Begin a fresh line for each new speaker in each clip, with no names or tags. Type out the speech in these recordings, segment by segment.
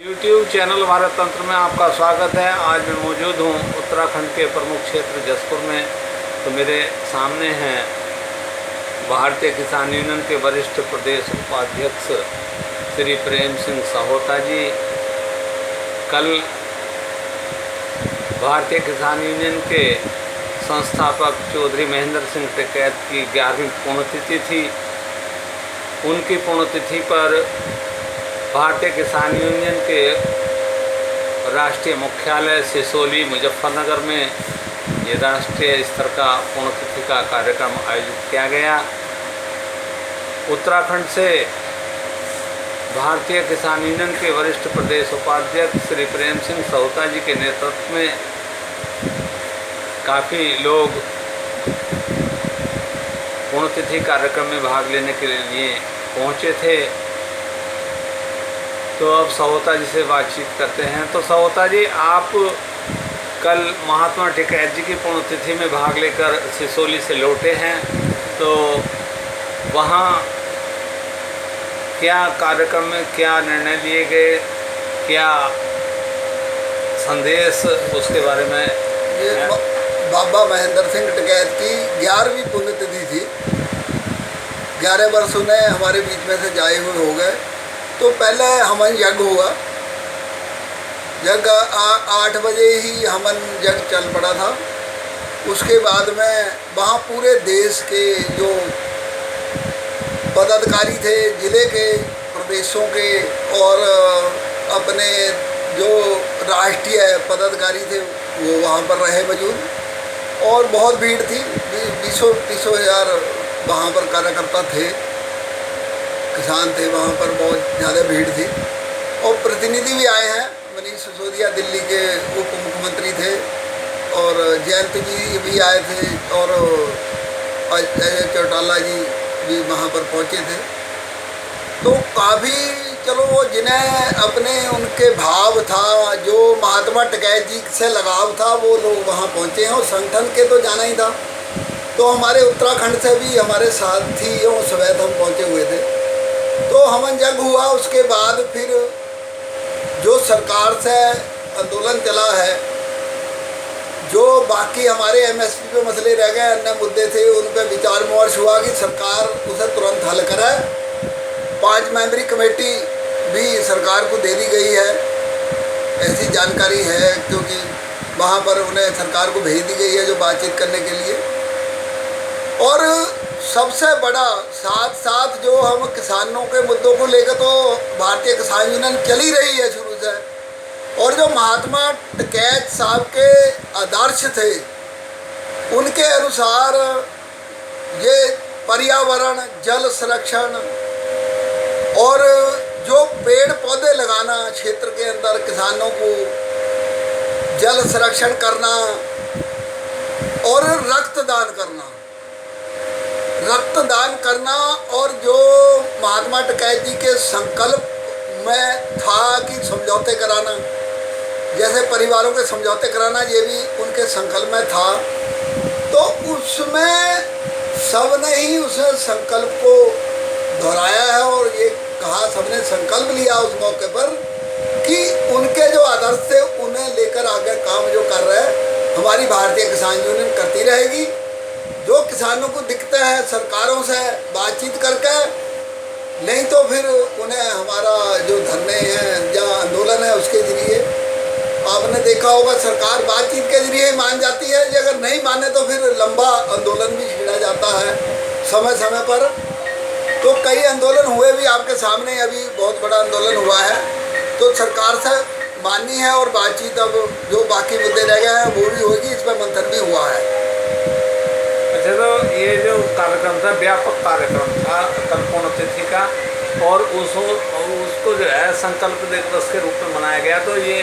YouTube channel Bharat तंत्र में आपका स्वागत है। आज मैं मौजूद हूँ उत्तराखंड के प्रमुख क्षेत्र जसपुर में। तो मेरे सामने हैं भारतीय किसान यूनियन के वरिष्ठ प्रदेश उपाध्यक्ष श्री प्रेम सिंह सहोता जी। कल भारतीय किसान यूनियन के संस्थापक चौधरी महेंद्र सिंह टिकैत की 11वीं पुण्यतिथि थी। उनकी पुण्यतिथि पर भारतीय किसान यूनियन के राष्ट्रीय मुख्यालय सिसोली मुजफ्फरनगर में ये राष्ट्रीय स्तर का पुण्यतिथि का कार्यक्रम आयोजित किया गया। उत्तराखंड से भारतीय किसान यूनियन के वरिष्ठ प्रदेश उपाध्यक्ष श्री प्रेम सिंह सहोता जी के नेतृत्व में काफ़ी लोग पुण्यतिथि कार्यक्रम में भाग लेने के लिए पहुंचे थे। तो अब सहोता जी से बातचीत करते हैं। तो सहोता जी, आप कल महात्मा टिकैत जी की पुण्यतिथि में भाग लेकर सिसोली से लौटे हैं, तो वहाँ क्या कार्यक्रम में क्या निर्णय लिए गए, क्या संदेश, उसके बारे में?
ये बाबा महेंद्र सिंह टिकैत की 11वीं पुण्यतिथि थी। 11 वर्ष उन्हें हमारे बीच में से जाए हुए हो गए। तो पहले हवन यज्ञ हुआ। यज्ञ 8 बजे ही हवन यज्ञ चल पड़ा था। उसके बाद में वहाँ पूरे देश के जो पदाधिकारी थे, ज़िले के, प्रदेशों के और अपने जो राष्ट्रीय पदाधिकारी थे वो वहाँ पर रहे मौजूद। और बहुत भीड़ थी, 20-30 हज़ार वहाँ पर कार्यकर्ता थे, किसान थे, वहाँ पर बहुत ज़्यादा भीड़ थी। और प्रतिनिधि भी आए हैं। मनीष सिसोदिया दिल्ली के उप मुख्यमंत्री थे और जयंत जी भी आए थे और अजय चौटाला जी भी वहाँ पर पहुँचे थे। तो काफ़ी, चलो वो जिन्हें अपने उनके भाव था, जो महात्मा टिकैत जी से लगाव था, वो लोग वहाँ पहुँचे हैं। और संगठन के तो जाना ही था। तो हमारे उत्तराखंड से भी हमारे साथियों समेत हम पहुँचे हुए थे। तो हवन यज्ञ हुआ। उसके बाद फिर जो सरकार से आंदोलन चला है, जो बाकी हमारे एमएसपी पे मसले रह गए, अन्य मुद्दे थे, उन पर विचार विमर्श हुआ कि सरकार उसे तुरंत हल करे। 5 मेंबरी कमेटी भी सरकार को दे दी गई है, ऐसी जानकारी है, क्योंकि वहाँ पर उन्हें सरकार को भेज दी गई है जो बातचीत करने के लिए। और सबसे बड़ा साथ साथ जो हम किसानों के मुद्दों को लेकर तो भारतीय किसान यूनियन चली रही है शुरू से। और जो महात्मा टिकैत साहब के आदर्श थे, उनके अनुसार ये पर्यावरण, जल संरक्षण और जो पेड़ पौधे लगाना, क्षेत्र के अंदर किसानों को जल संरक्षण करना और रक्तदान करना और जो महात्मा टिकैत जी के संकल्प में था कि समझौते कराना, जैसे परिवारों के समझौते कराना, ये भी उनके संकल्प में था। तो उसमें सबने ही उस संकल्प को दोहराया है और ये कहा, सबने संकल्प लिया उस मौके पर कि उनके जो आदर्श थे उन्हें लेकर आगे काम जो कर रहे हैं हमारी भारतीय किसान यूनियन करती रहेगी। जो किसानों को दिखते हैं सरकारों से बातचीत करके, नहीं तो फिर उन्हें हमारा जो धरने हैं या आंदोलन है उसके जरिए, आपने देखा होगा सरकार बातचीत के जरिए ही मान जाती है। अगर नहीं माने तो फिर लंबा आंदोलन भी छेड़ा जाता है समय समय पर। तो कई आंदोलन हुए भी आपके सामने, अभी बहुत बड़ा आंदोलन हुआ है। तो सरकार से माननी है और बातचीत, अब जो बाकी मुद्दे रह गए हैं वो भी होगी, इस पर मंथन भी हुआ है।
अच्छा, तो ये जो कार्यक्रम था, व्यापक कार्यक्रम था कल पुण्यतिथि का, और उसको जो है संकल्प दिवस के रूप में मनाया गया। तो ये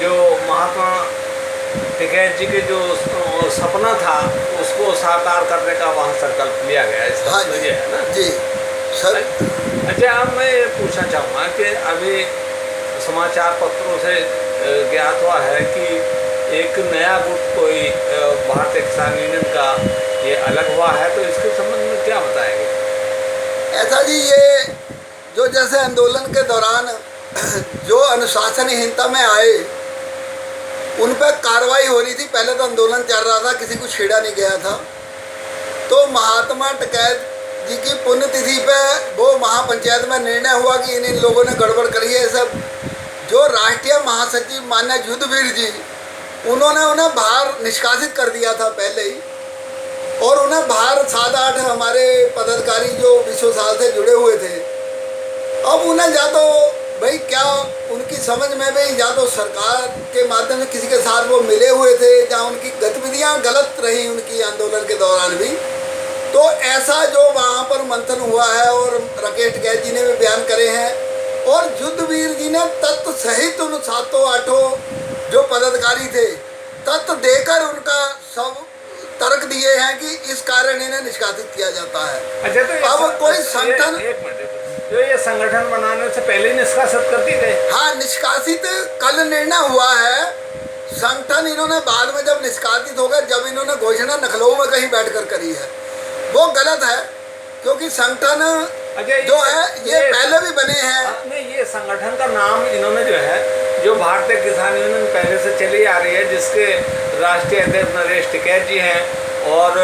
जो महात्मा टिकैत जी के जो सपना था उसको साकार करने का वहाँ संकल्प लिया गया है।
हाँ
जी, है ना
जी सर।
अच्छा, अब मैं ये पूछना चाहूँगा कि अभी समाचार पत्रों से ज्ञात हुआ है कि एक नया गुट कोई भारतीय किसान यूनियन का ये अलग हुआ है, तो इसके संबंध में क्या बताएंगे?
ऐसा जी, ये जो जैसे आंदोलन के दौरान जो अनुशासनहीनता में आए उन पर कार्रवाई होनी थी। पहले तो आंदोलन चल रहा था, किसी को छेड़ा नहीं गया था। तो महात्मा टिकैत जी की पुण्यतिथि पे वो महापंचायत में निर्णय हुआ कि इन लोगों ने गड़बड़ करी है सब। जो राष्ट्रीय महासचिव मान्य युद्धवीर जी, उन्होंने उन्हें बाहर निष्कासित कर दिया था पहले ही, और उन्हें बाहर 7-8 हमारे पदाधिकारी जो 20 साल से जुड़े हुए थे, अब उन्हें या तो भाई क्या उनकी समझ में भी, या तो सरकार के माध्यम से किसी के साथ वो मिले हुए थे, या उनकी गतिविधियां गलत रही उनकी आंदोलन के दौरान भी। तो ऐसा जो वहाँ पर मंथन हुआ है, और राकेश टिकैत जी ने भी बयान करे हैं, और युद्धवीर जी ने तत्व सहित उन 7-8 जो पदाधिकारी थे तत्व देकर उनका सब तर्क दिए हैं कि इस कारण इन्हें निष्कासित किया जाता है।
अच्छा, तो
अब कोई संगठन,
एक मिनट, जो ये संगठन बनाने से पहले ही निष्कासित कर दी थे?
हाँ, निष्कासित कल निर्णय हुआ है। संगठन इन्होंने बाद में जब निष्कासित हो गए, जब इन्होंने घोषणा लखनऊ में कहीं बैठकर करी है, वो गलत है। क्योंकि संगठन जो है ये पहले भी बने हैं।
नहीं, ये संगठन का नाम इन्होंने जो है, जो भारतीय किसान यूनियन पहले से चली आ रही है, जिसके राष्ट्रीय अध्यक्ष नरेश टिकैत जी हैं, और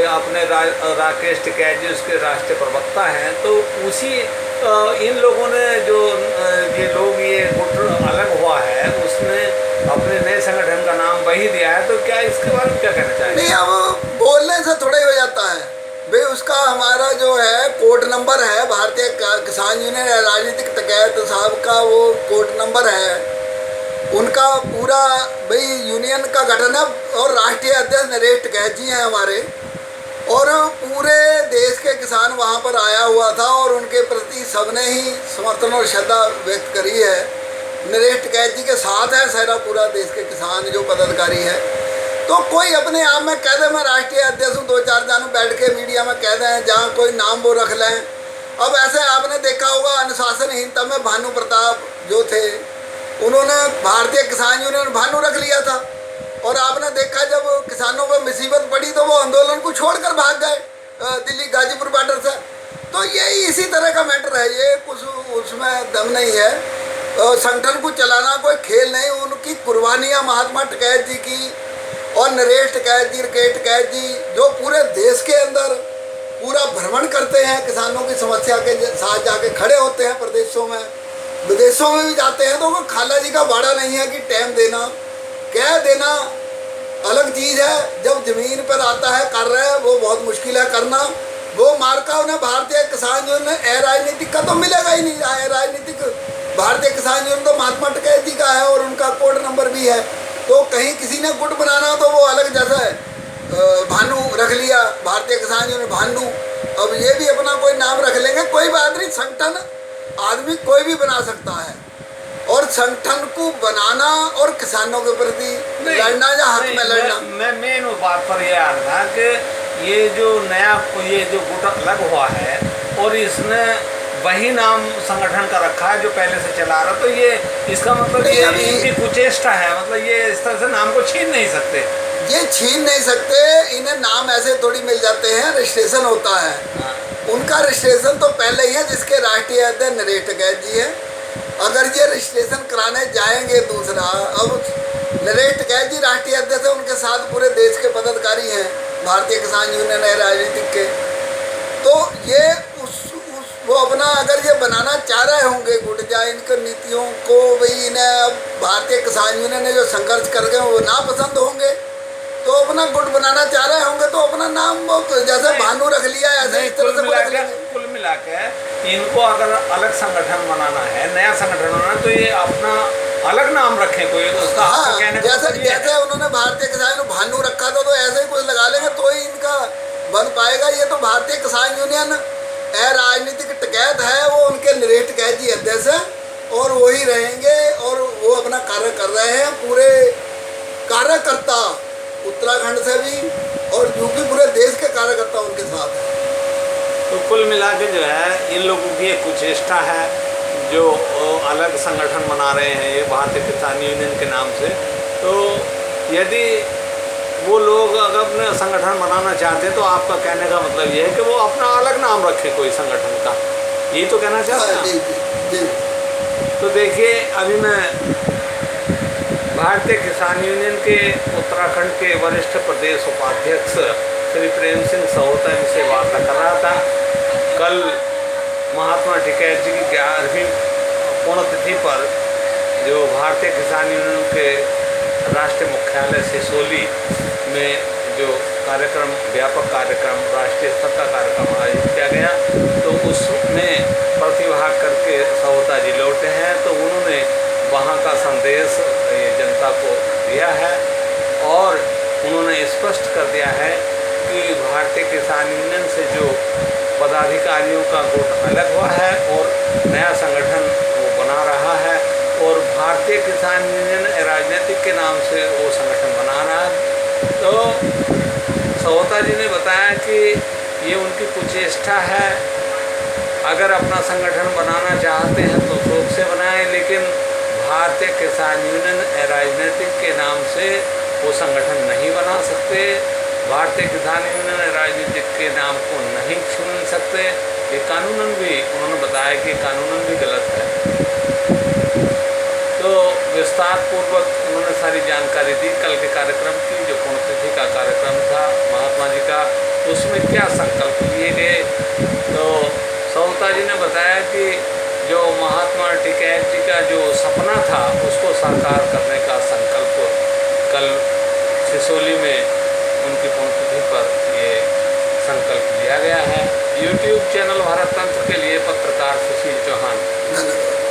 अपने राकेश टिकैत जी उसके राष्ट्रीय प्रवक्ता हैं। तो उसी इन लोगों ने जो ये लोग ये गुट अलग हुआ है, उसने अपने नए संगठन का नाम वही दिया है। तो क्या इसके बारे में क्या कहना चाहिए?
नहीं, अब बोलने से थोड़ा ही हो जाता है भाई। उसका हमारा जो है कोड नंबर है, भारतीय किसान यूनियन राजनीतिक टिकैत साहब का वो कोड नंबर है उनका पूरा। भाई यूनियन का गठन है, और राष्ट्रीय अध्यक्ष नरेश टिकैत जी हैं हमारे, और पूरे देश के किसान वहाँ पर आया हुआ था, और उनके प्रति सबने ही समर्थन और श्रद्धा व्यक्त करी है। नरेश टिकैत जी के साथ है सारा पूरा देश के किसान जो पदाधिकारी है। तो कोई अपने आप में कह दे मैं राष्ट्रीय अध्यक्ष हूँ, 2-4 जानू बैठ के मीडिया में कह दें, जहाँ कोई नाम वो रख लें। अब ऐसे आपने देखा होगा अनुशासनहीनता में भानु प्रताप जो थे, उन्होंने भारतीय किसान यूनियन भानु रख लिया था, और आपने देखा जब किसानों को मुसीबत पड़ी तो वो आंदोलन को छोड़कर भाग गए दिल्ली गाजीपुर बॉर्डर से। तो यही इसी तरह का मैटर है, ये कुछ उसमें दम नहीं है। संगठन को चलाना कोई खेल नहीं। उनकी कुर्बानियाँ महात्मा टिकैत जी की, और नरेश टिकैत जी, राकेश टिकैत जी, जो पूरे देश के अंदर पूरा भ्रमण करते हैं, किसानों की समस्या के साथ जाके खड़े होते हैं, प्रदेशों में विदेशों में भी जाते हैं। तो वो खाला जी का बाड़ा नहीं है कि टाइम देना, कह देना अलग चीज़ है। जब ज़मीन पर आता है कर रहे हैं, वो बहुत मुश्किल है करना। वो मार्का उन्हें भारतीय किसान यूनियन राजनीतिक का तो मिलेगा ही नहीं। राजनीतिक भारतीय किसान यूनियन तो महात्मा टिकैत जी का है, और उनका कोड नंबर भी है। तो कहीं किसी ने गुट बनाना तो वो अलग, जैसा है भानु रख लिया, भारतीय किसान यूनियन भानु। अब ये भी अपना कोई नाम रख लेंगे, कोई बात नहीं। संगठन आदमी कोई भी बना सकता है, और संगठन को बनाना और किसानों के प्रति लड़ना या हक में लड़ना।
मैं मेन बात पर यह आ रहा था कि ये जो नया ये जो गुट अलग हुआ है, और इसने वही नाम संगठन का रखा है जो पहले से चला रहा, तो ये इसका मतलब ये इनकी कुचेष्टा है। मतलब ये इस तरह से नाम को छीन नहीं सकते।
ये छीन नहीं सकते, इन्हें नाम ऐसे थोड़ी मिल जाते हैं, रजिस्ट्रेशन होता है। उनका रजिस्ट्रेशन तो पहले ही है, जिसके राष्ट्रीय अध्यक्ष नरेश टिकैत जी है। अगर ये रजिस्ट्रेशन कराने जाएंगे दूसरा, अब नरेश टिकैत जी राष्ट्रीय अध्यक्ष है, उनके साथ पूरे देश के पदाधिकारी हैं भारतीय किसान यूनियन है राजनीतिक के। तो ये वो अपना अगर ये बनाना चाह रहे होंगे गुट, जाए इनकी नीतियों को, भाई इन्हें भारतीय किसान यूनियन ने जो संघर्ष कर गए वो ना पसंद होंगे, तो अपना गुट बनाना चाह रहे होंगे, तो अपना नाम जैसे भानु रख लिया ऐसे इस तरह से
कुल मिला के इनको अगर अलग संगठन बनाना है, नया संगठन बनाना, तो ये अपना अलग नाम रखें कोई उसका।
हाँ, जैसे उन्होंने भारतीय किसान भानु रखा था, तो ऐसे ही कुछ लगा लेंगे तो ही इनका बन पाएगा। ये तो भारतीय किसान यूनियन राजनीतिक टिकैत है, वो उनके नरेश टिकैत जी अध्यक्ष हैं, और वही रहेंगे, और वो अपना कार्य कर रहे हैं। पूरे कार्यकर्ता उत्तराखंड से भी और यूपी पूरे देश के कार्यकर्ता उनके साथ हैं।
तो कुल मिला के जो है इन लोगों की एक कुचेष्टा है, जो अलग संगठन बना रहे हैं ये भारतीय किसान यूनियन के नाम से। तो यदि वो लोग अगर अपने संगठन बनाना चाहते हैं, तो आपका कहने का मतलब ये है कि वो अपना अलग नाम रखे कोई संगठन का, यही तो कहना चाहते हैं।
जी।
तो देखिए, अभी मैं भारतीय किसान यूनियन के उत्तराखंड के वरिष्ठ प्रदेश उपाध्यक्ष श्री प्रेम सिंह सहोता जी से वार्ता कर रहा था। कल महात्मा टिकैत जी की 11वीं पुण्यतिथि पर जो भारतीय किसान यूनियन के राष्ट्रीय मुख्यालय सिसोली में जो कार्यक्रम, व्यापक कार्यक्रम, राष्ट्रीय स्तर का कार्यक्रम आयोजित किया गया, तो उसमें प्रतिभाग करके सहोता जी लौटे हैं। तो उन्होंने वहाँ का संदेश जनता को दिया है और उन्होंने स्पष्ट कर दिया है कि भारतीय किसान यूनियन से जो पदाधिकारियों का गुट अलग हुआ है और नया संगठन वो बना रहा है और भारतीय किसान यूनियन राजनीतिक के नाम से वो संगठन बना रहा है। तो सहोता जी ने बताया कि ये उनकी कुचेष्टा है। अगर अपना संगठन बनाना चाहते हैं तो शौक से बनाएं, लेकिन भारतीय किसान यूनियन राजनीतिक के नाम से वो संगठन नहीं बना सकते। भारतीय किसान यूनियन राजनीतिक के नाम को नहीं छीन सकते। ये कानूनन भी उन्होंने बताया कि कानूनन भी गलत है। तो विस्तार पूर्वक उन्होंने सारी जानकारी दी कल के कार्यक्रम की, जो पुण्यतिथि का कार्यक्रम था महात्मा जी का, उसमें क्या संकल्प लिए गए। तो सहोता जी ने बताया कि जो महात्मा टिकैत जी का जो सपना था उसको साकार करने का संकल्प कल सिसोली में उनकी पुण्यतिथि पर ये संकल्प लिया गया है। YouTube चैनल भारत तंत्र के लिए पत्रकार सुशील चौहान।
धन्यवाद।